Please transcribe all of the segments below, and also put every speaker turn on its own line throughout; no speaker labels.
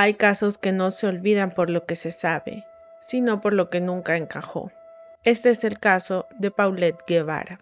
Hay casos que no se olvidan por lo que se sabe, sino por lo que nunca encajó. Este es el caso de Paulette Guevara.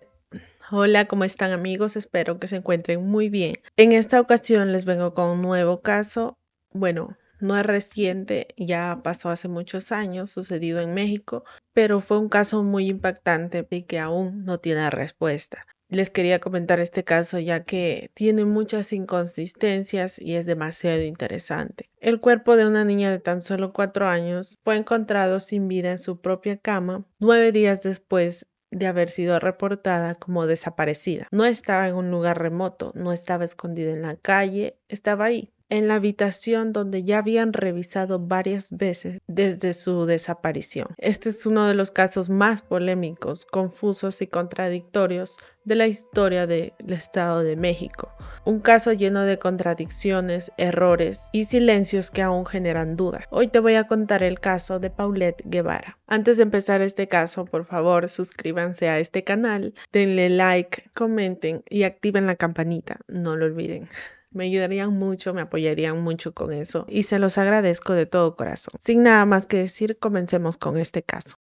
Hola, ¿cómo están amigos? Espero que se encuentren muy bien. En esta ocasión les vengo con un nuevo caso. Bueno, no es reciente, ya pasó hace muchos años, sucedido en México, pero fue un caso muy impactante y que aún no tiene respuesta. Les quería comentar este caso ya que tiene muchas inconsistencias y es demasiado interesante. El cuerpo de una niña de tan solo 4 años fue encontrado sin vida en su propia cama 9 días después de haber sido reportada como desaparecida. No estaba en un lugar remoto, no estaba escondida en la calle, estaba ahí, en la habitación donde ya habían revisado varias veces desde su desaparición. Este es uno de los casos más polémicos, confusos y contradictorios de la historia del Estado de México. Un caso lleno de contradicciones, errores y silencios que aún generan dudas. Hoy te voy a contar el caso de Paulette Guevara. Antes de empezar este caso, por favor, suscríbanse a este canal, denle like, comenten y activen la campanita, no lo olviden. Me ayudarían mucho, me apoyarían mucho con eso y se los agradezco de todo corazón. Sin nada más que decir, comencemos con este caso.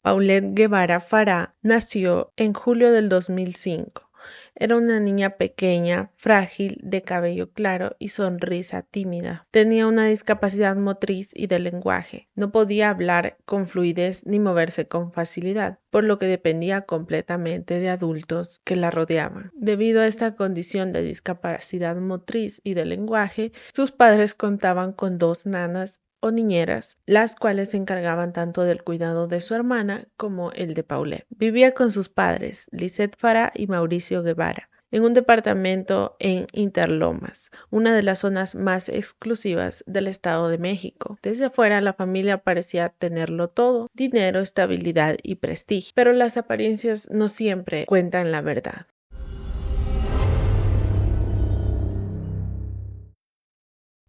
Paulette Guevara Farah nació en julio del 2005. Era una niña pequeña, frágil, de cabello claro y sonrisa tímida. Tenía una discapacidad motriz y de lenguaje. No podía hablar con fluidez ni moverse con facilidad, por lo que dependía completamente de adultos que la rodeaban. Debido a esta condición de discapacidad motriz y de lenguaje, sus padres contaban con 2 nanas o niñeras, las cuales se encargaban tanto del cuidado de su hermana como el de Paulette. Vivía con sus padres, Lisette Farah y Mauricio Guevara, en un departamento en Interlomas, una de las zonas más exclusivas del Estado de México. Desde afuera la familia parecía tenerlo todo: dinero, estabilidad y prestigio, pero las apariencias no siempre cuentan la verdad.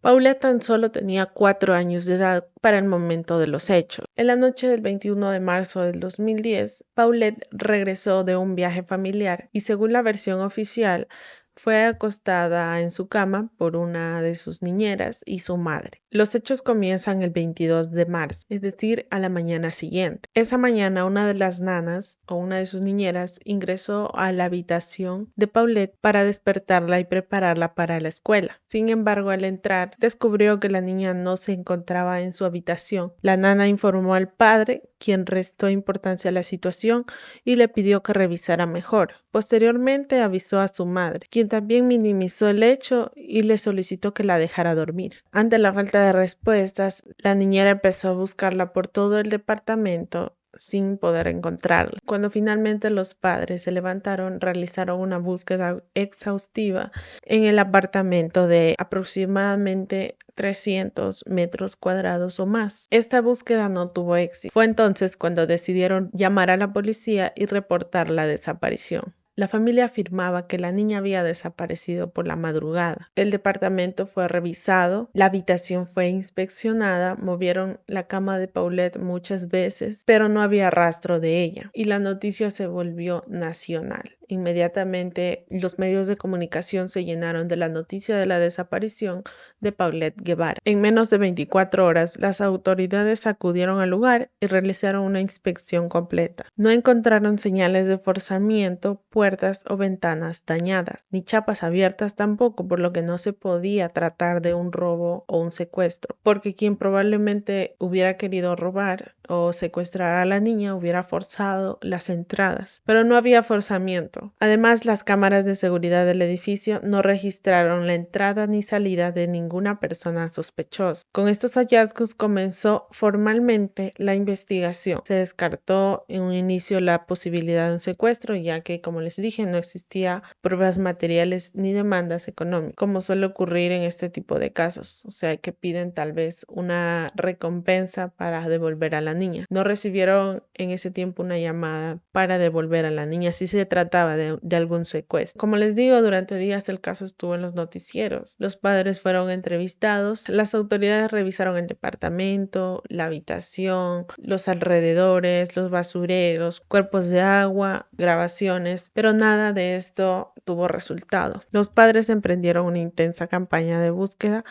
Paula tan solo tenía 4 años de edad para el momento de los hechos. En la noche del 21 de marzo del 2010, Paulette regresó de un viaje familiar y, según la versión oficial, fue acostada en su cama por una de sus niñeras y su madre. Los hechos comienzan el 22 de marzo, es decir, a la mañana siguiente. Esa mañana una de las nanas o una de sus niñeras ingresó a la habitación de Paulette para despertarla y prepararla para la escuela. Sin embargo, al entrar, descubrió que la niña no se encontraba en su habitación. La nana informó al padre, quien restó importancia a la situación y le pidió que revisara mejor. Posteriormente avisó a su madre, quien también minimizó el hecho y le solicitó que la dejara dormir. Ante la falta de respuestas, la niñera empezó a buscarla por todo el departamento sin poder encontrarla. Cuando finalmente los padres se levantaron, realizaron una búsqueda exhaustiva en el apartamento de aproximadamente 300 metros cuadrados o más. Esta búsqueda no tuvo éxito. Fue entonces cuando decidieron llamar a la policía y reportar la desaparición. La familia afirmaba que la niña había desaparecido por la madrugada. El departamento fue revisado, la habitación fue inspeccionada, movieron la cama de Paulette muchas veces, pero no había rastro de ella, y la noticia se volvió nacional. Inmediatamente los medios de comunicación se llenaron de la noticia de la desaparición de Paulette Guevara. En menos de 24 horas, las autoridades acudieron al lugar y realizaron una inspección completa. No encontraron señales de forzamiento, puertas o ventanas dañadas, ni chapas abiertas tampoco, por lo que no se podía tratar de un robo o un secuestro, porque quien probablemente hubiera querido robar o secuestrar a la niña hubiera forzado las entradas, pero no había forzamiento. Además, las cámaras de seguridad del edificio no registraron la entrada ni salida de ninguna persona sospechosa. Con estos hallazgos comenzó formalmente la investigación. Se descartó en un inicio la posibilidad de un secuestro, ya que, como les dije, no existía pruebas materiales ni demandas económicas, como suele ocurrir en este tipo de casos. O sea, que piden tal vez una recompensa para devolver a la niña. No recibieron en ese tiempo una llamada para devolver a la niña si se trataba de algún secuestro. Como les digo, durante días el caso estuvo en los noticieros. Los padres fueron entrevistados, las autoridades revisaron el departamento, la habitación, los alrededores, los basureros, cuerpos de agua, grabaciones, pero nada de esto tuvo resultado. Los padres emprendieron una intensa campaña de búsqueda.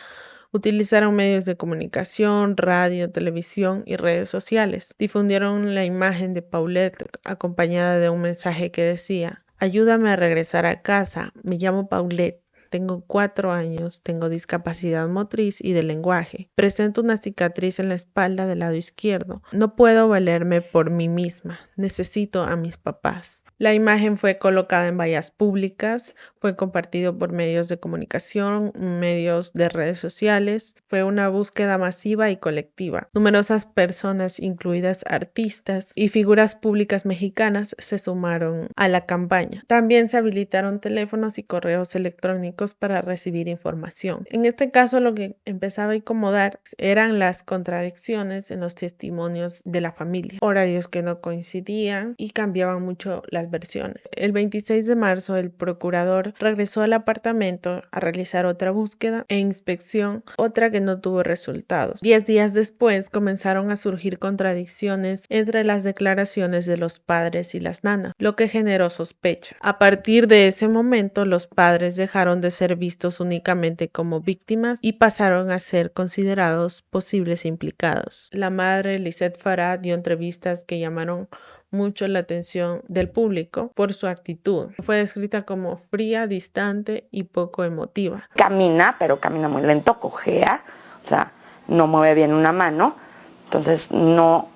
Utilizaron medios de comunicación, radio, televisión y redes sociales. Difundieron la imagen de Paulette acompañada de un mensaje que decía: "Ayúdame a regresar a casa, me llamo Paulette. Tengo 4 años, tengo discapacidad motriz y de lenguaje. Presento una cicatriz en la espalda del lado izquierdo. No puedo valerme por mí misma. Necesito a mis papás". La imagen fue colocada en vallas públicas, fue compartido por medios de comunicación, medios de redes sociales. Fue una búsqueda masiva y colectiva. Numerosas personas, incluidas artistas y figuras públicas mexicanas, se sumaron a la campaña. También se habilitaron teléfonos y correos electrónicos para recibir información. En este caso, lo que empezaba a incomodar eran las contradicciones en los testimonios de la familia, horarios que no coincidían y cambiaban mucho las versiones. El 26 de marzo, el procurador regresó al apartamento a realizar otra búsqueda e inspección, otra que no tuvo resultados. 10 días después comenzaron a surgir contradicciones entre las declaraciones de los padres y las nanas, lo que generó sospecha. A partir de ese momento, los padres dejaron de ser vistos únicamente como víctimas y pasaron a ser considerados posibles implicados. La madre, Lisette Farah, dio entrevistas que llamaron mucho la atención del público por su actitud. Fue descrita como fría, distante y poco emotiva.
Camina, pero camina muy lento, cojea, o sea, no mueve bien una mano, entonces no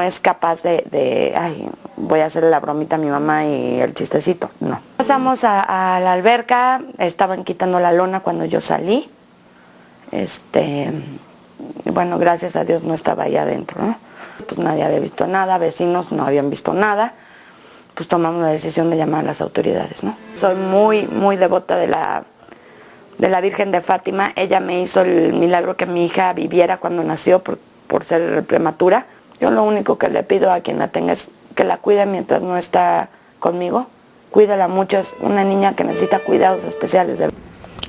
es capaz ay, voy a hacerle la bromita a mi mamá y el chistecito, no. Pasamos a la alberca, estaban quitando la lona cuando yo salí, bueno, gracias a Dios no estaba ahí adentro, ¿no? Pues nadie había visto nada, vecinos no habían visto nada, pues tomamos la decisión de llamar a las autoridades, ¿no? Soy muy devota de la Virgen de Fátima. Ella me hizo el milagro que mi hija viviera cuando nació por ser prematura. Yo lo único que le pido a quien la tenga es que la cuide mientras no está conmigo. Cuídala mucho, es una niña que necesita cuidados especiales. En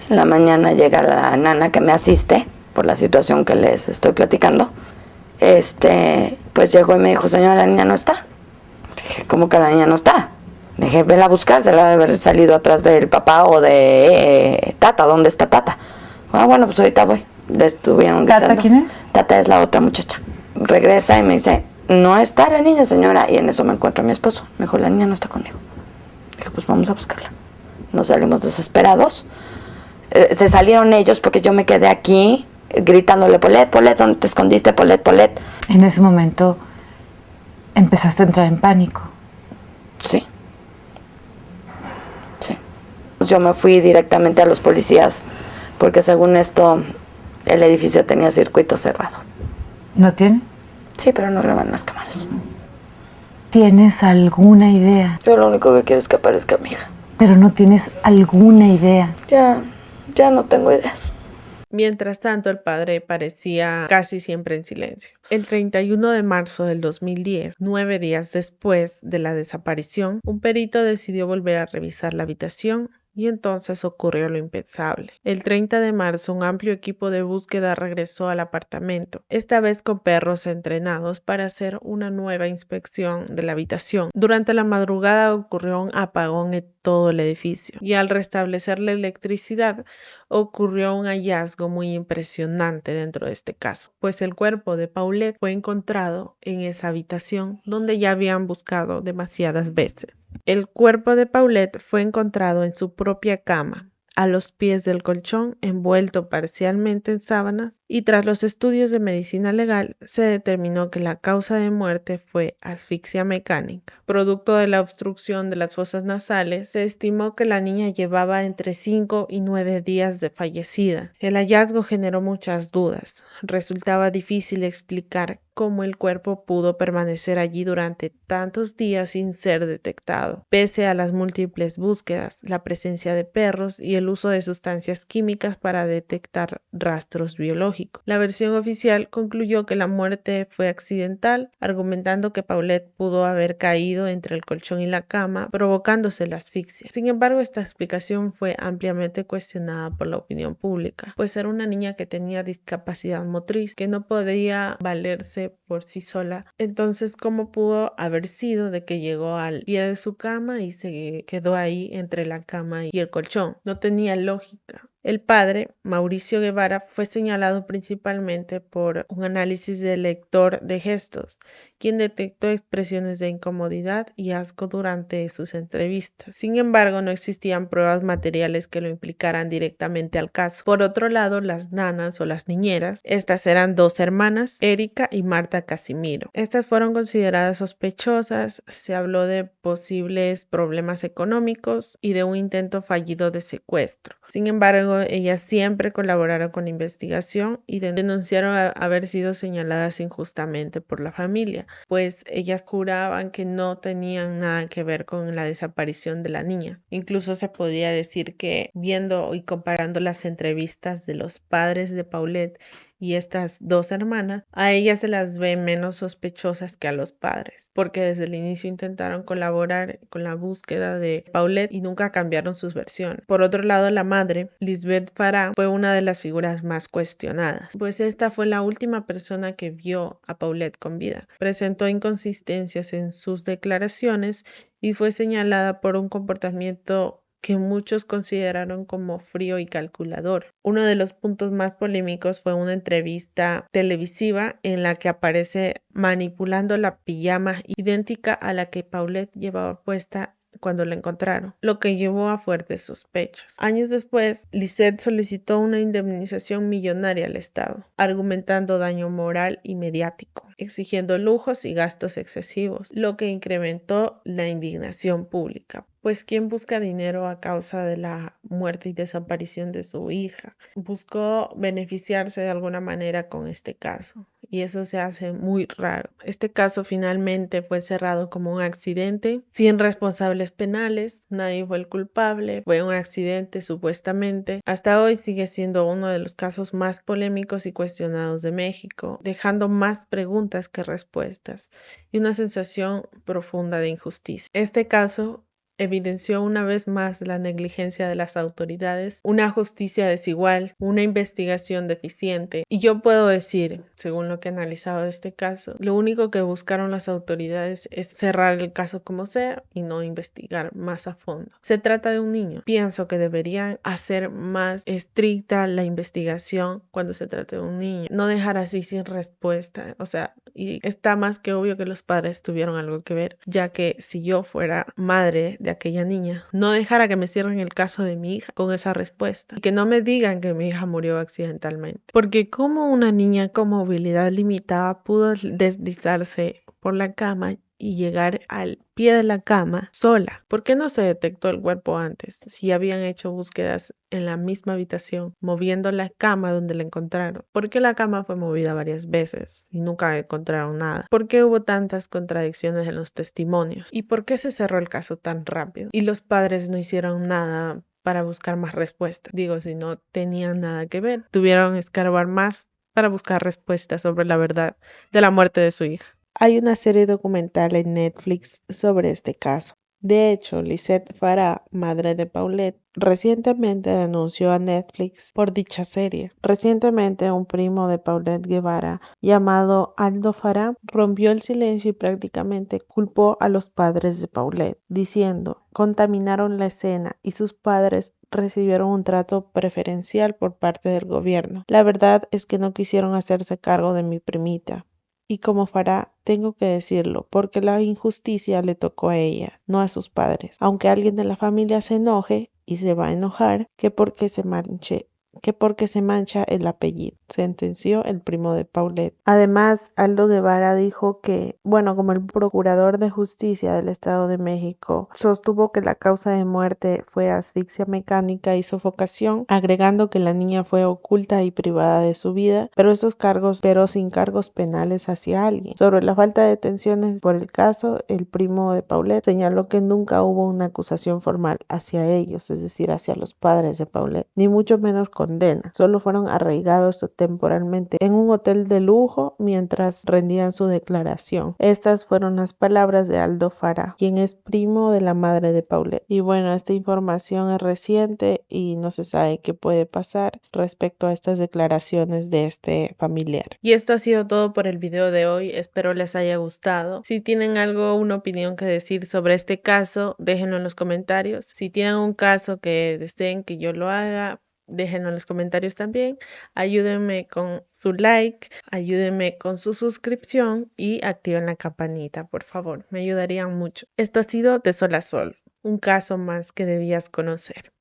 la mañana llega la nana que me asiste por la situación que les estoy platicando. Pues llegó y me dijo: "Señora, la niña no está". Dije: "¿Cómo que la niña no está?". Dije: "Vela a buscar, se la debe haber salido atrás del papá o de Tata. ¿Dónde está Tata?". "Ah, bueno, pues ahorita voy". Le estuvieron gritando.
¿Tata quién es?
Tata es la otra muchacha. Regresa y me dice: "No está la niña, señora". Y en eso me encuentro a mi esposo. Me dijo: "La niña no está conmigo". Dije: "Pues vamos a buscarla". Nos salimos desesperados. Se salieron ellos porque yo me quedé aquí gritándole: "Paulette, Paulette, ¿dónde te escondiste? Paulette, Paulette".
En ese momento empezaste a entrar en pánico.
Sí. Yo me fui directamente a los policías porque según esto el edificio tenía circuito cerrado.
¿No tiene?
Sí, pero no graban las cámaras.
¿Tienes alguna idea?
Yo lo único que quiero es que aparezca mi hija.
Pero no tienes alguna idea.
Ya no tengo ideas.
Mientras tanto, el padre parecía casi siempre en silencio. El 31 de marzo del 2010, 9 días después de la desaparición, un perito decidió volver a revisar la habitación y entonces ocurrió lo impensable. El 30 de marzo, un amplio equipo de búsqueda regresó al apartamento, esta vez con perros entrenados para hacer una nueva inspección de la habitación. Durante la madrugada ocurrió un apagón en todo el edificio y al restablecer la electricidad ocurrió un hallazgo muy impresionante dentro de este caso, pues el cuerpo de Paulette fue encontrado en esa habitación donde ya habían buscado demasiadas veces. El cuerpo de Paulette fue encontrado en su propia cama, a los pies del colchón, envuelto parcialmente en sábanas, y tras los estudios de medicina legal se determinó que la causa de muerte fue asfixia mecánica. Producto de la obstrucción de las fosas nasales, se estimó que la niña llevaba entre 5 y 9 días de fallecida. El hallazgo generó muchas dudas. Resultaba difícil explicar cómo el cuerpo pudo permanecer allí durante tantos días sin ser detectado, pese a las múltiples búsquedas, la presencia de perros y el uso de sustancias químicas para detectar rastros biológicos. La versión oficial concluyó que la muerte fue accidental, argumentando que Paulette pudo haber caído entre el colchón y la cama, provocándose la asfixia. Sin embargo, esta explicación fue ampliamente cuestionada por la opinión pública, pues era una niña que tenía discapacidad motriz, que no podía valerse por sí sola. Entonces, ¿cómo pudo haber sido de que llegó al pie de su cama y se quedó ahí entre la cama y el colchón? No tenía lógica. El padre, Mauricio Guevara, fue señalado principalmente por un análisis del lector de gestos, quien detectó expresiones de incomodidad y asco durante sus entrevistas. Sin embargo, no existían pruebas materiales que lo implicaran directamente al caso. Por otro lado, las nanas o las niñeras, estas eran dos hermanas, Erika y Marta Casimiro. Estas fueron consideradas sospechosas, se habló de posibles problemas económicos y de un intento fallido de secuestro. Sin embargo, ellas siempre colaboraron con la investigación y denunciaron haber sido señaladas injustamente por la familia, pues ellas juraban que no tenían nada que ver con la desaparición de la niña. Incluso se podría decir que viendo y comparando las entrevistas de los padres de Paulette y estas dos hermanas, a ellas se las ve menos sospechosas que a los padres, porque desde el inicio intentaron colaborar con la búsqueda de Paulette y nunca cambiaron sus versiones. Por otro lado, la madre, Lisbeth Farah, fue una de las figuras más cuestionadas, pues esta fue la última persona que vio a Paulette con vida. Presentó inconsistencias en sus declaraciones y fue señalada por un comportamiento que muchos consideraron como frío y calculador. Uno de los puntos más polémicos fue una entrevista televisiva en la que aparece manipulando la pijama idéntica a la que Paulette llevaba puesta cuando la encontraron, lo que llevó a fuertes sospechas. Años después, Lisette solicitó una indemnización millonaria al Estado, argumentando daño moral y mediático, exigiendo lujos y gastos excesivos, lo que incrementó la indignación pública. Pues ¿quién busca dinero a causa de la muerte y desaparición de su hija? Buscó beneficiarse de alguna manera con este caso, y eso se hace muy raro. Este caso finalmente fue cerrado como un accidente, sin responsables penales, nadie fue el culpable, fue un accidente supuestamente. Hasta hoy sigue siendo uno de los casos más polémicos y cuestionados de México, dejando más preguntas que respuestas y una sensación profunda de injusticia. Este caso evidenció una vez más la negligencia de las autoridades, una justicia desigual, una investigación deficiente. Y yo puedo decir, según lo que he analizado de este caso, lo único que buscaron las autoridades es cerrar el caso como sea y no investigar más a fondo. Se trata de un niño. Pienso que deberían hacer más estricta la investigación cuando se trata de un niño. No dejar así sin respuesta. O sea, y está más que obvio que los padres tuvieron algo que ver, ya que si yo fuera madre de aquella niña, no dejara que me cierren el caso de mi hija con esa respuesta y que no me digan que mi hija murió accidentalmente, porque como una niña con movilidad limitada pudo deslizarse por la cama y llegar al pie de la cama sola. ¿Por qué no se detectó el cuerpo antes? Si habían hecho búsquedas en la misma habitación, moviendo la cama donde la encontraron. ¿Por qué la cama fue movida varias veces y nunca encontraron nada? ¿Por qué hubo tantas contradicciones en los testimonios? ¿Y por qué se cerró el caso tan rápido? Y los padres no hicieron nada para buscar más respuestas. Digo, si no tenían nada que ver, tuvieron que escarbar más para buscar respuestas sobre la verdad de la muerte de su hija. Hay una serie documental en Netflix sobre este caso. De hecho, Lisette Farah, madre de Paulette, recientemente denunció a Netflix por dicha serie. Recientemente, un primo de Paulette Guevara, llamado Aldo Farah, rompió el silencio y prácticamente culpó a los padres de Paulette, diciendo: contaminaron la escena y sus padres recibieron un trato preferencial por parte del gobierno. La verdad es que no quisieron hacerse cargo de mi primita. Y como Farah, tengo que decirlo, porque la injusticia le tocó a ella, no a sus padres. Aunque alguien de la familia se enoje, y se va a enojar, que porque se manche que porque se mancha el apellido, sentenció el primo de Paulette. Además, Aldo Guevara dijo que, como el procurador de justicia del Estado de México sostuvo que la causa de muerte fue asfixia mecánica y sofocación, agregando que la niña fue oculta y privada de su vida, pero sin cargos penales hacia alguien. Sobre la falta de detenciones por el caso, el primo de Paulette señaló que nunca hubo una acusación formal hacia ellos, es decir, hacia los padres de Paulette, ni mucho menos condena. Solo fueron arraigados temporalmente en un hotel de lujo mientras rendían su declaración. Estas fueron las palabras de Aldo Fara, quien es primo de la madre de Paulette. Y esta información es reciente y no se sabe qué puede pasar respecto a estas declaraciones de este familiar. Y esto ha sido todo por el video de hoy. Espero les haya gustado. Si tienen una opinión que decir sobre este caso, déjenlo en los comentarios. Si tienen un caso que deseen que yo lo haga, déjenlo en los comentarios también. Ayúdenme con su like, ayúdenme con su suscripción y activen la campanita, por favor. Me ayudarían mucho. Esto ha sido De Sol a Sol, un caso más que debías conocer.